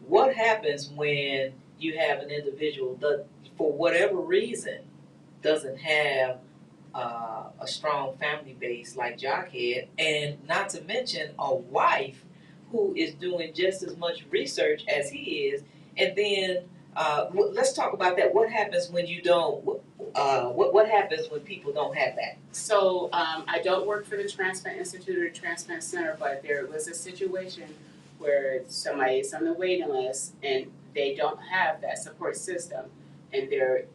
what happens when you have an individual that, for whatever reason, doesn't have a strong family base like Jock had, and not to mention a wife who is doing just as much research as he is, and then let's talk about that. What happens when you don't? What happens when people don't have that? So I don't work for the Transplant Institute or Transplant Center, but there was a situation where somebody is on the waiting list and they don't have that support system, and they're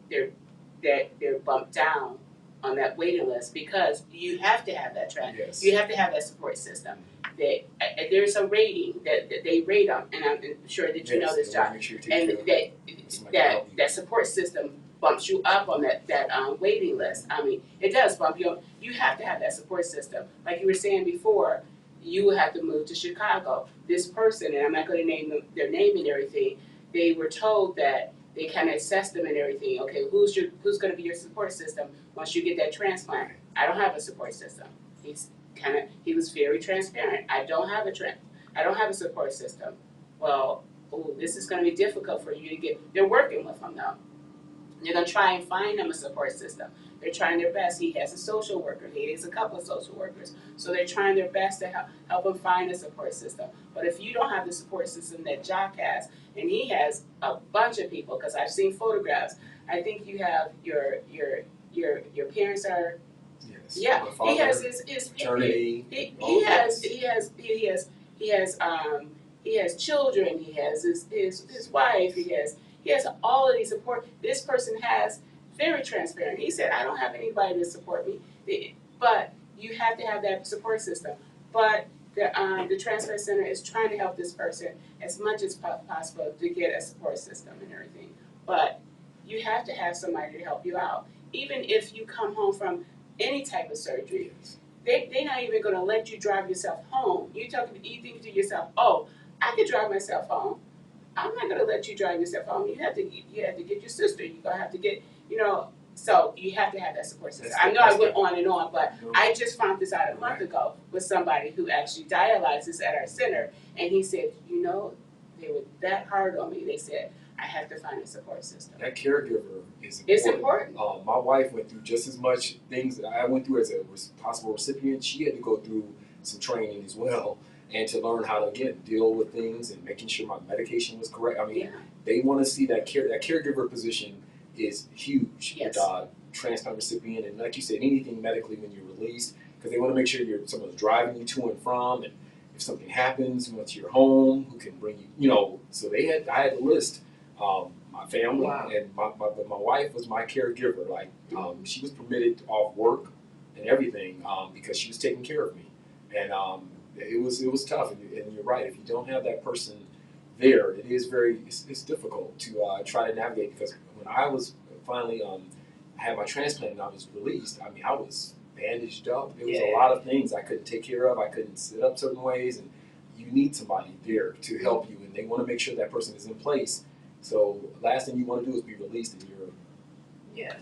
bumped down on that waiting list because you have to have that Yes. you have to have that support system. There's a rating that they rate on, and I'm sure that you know this, John. Sure you And that support system bumps you up on that waiting list. I mean, it does bump you up. You have to have that support system. Like you were saying before, you would have to move to Chicago. This person, and I'm not going to name their name and everything, they were told that they kind of assessed them and everything. Okay, who's going to be your support system once you get that transplant? I don't have a support system. He was very transparent. I don't have a support system. Well, this is going to be difficult for you to get. They're working with him though. They're going to try and find him a support system. They're trying their best. He has a social worker. He has a couple of social workers. So they're trying their best to help him find a support system. But if you don't have the support system that Jock has, and he has a bunch of people, because I've seen photographs. I think you have your parents are. Yes. Yeah, he has his fraternity. He has children. He has his wife. He has all of these support. This person has very transparent. He said, I don't have anybody to support me, but you have to have that support system. But the Transplant Center is trying to help this person as much as possible to get a support system and everything. But you have to have somebody to help you out. Even if you come home from any type of surgery, they're not even going to let you drive yourself home. You think to yourself, oh, I could drive myself home. I'm not going to let you drive yourself home. You have to get your sister. You're going to have to get, so you have to have that support system. I know I went on and on, but I just found this out a month ago with somebody who actually dialyzes at our center, and he said, they were that hard on me. They said, I have to find a support system. That caregiver is important. It's important. My wife went through just as much things that I went through as a possible recipient. She had to go through some training as well, and to learn how to, again, deal with things and making sure my medication was correct. I mean, they want to see that caregiver position is huge with transplant recipient, and like you said, anything medically when you're released, because they want to make sure someone's driving you to and from, and if something happens, once you're home, who can bring you, so I had a list. My family and my wife was my caregiver. Like she was permitted off work and everything because she was taking care of me, and it was tough. And you're right. If you don't have that person there, it's difficult to try to navigate. Because when I was finally had my transplant and I was released, I mean I was bandaged up. There was a lot of things I couldn't take care of. I couldn't sit up certain ways, and you need somebody there to help you, and they want to make sure that person is in place. So last thing you want to do is be released and you're, yeah.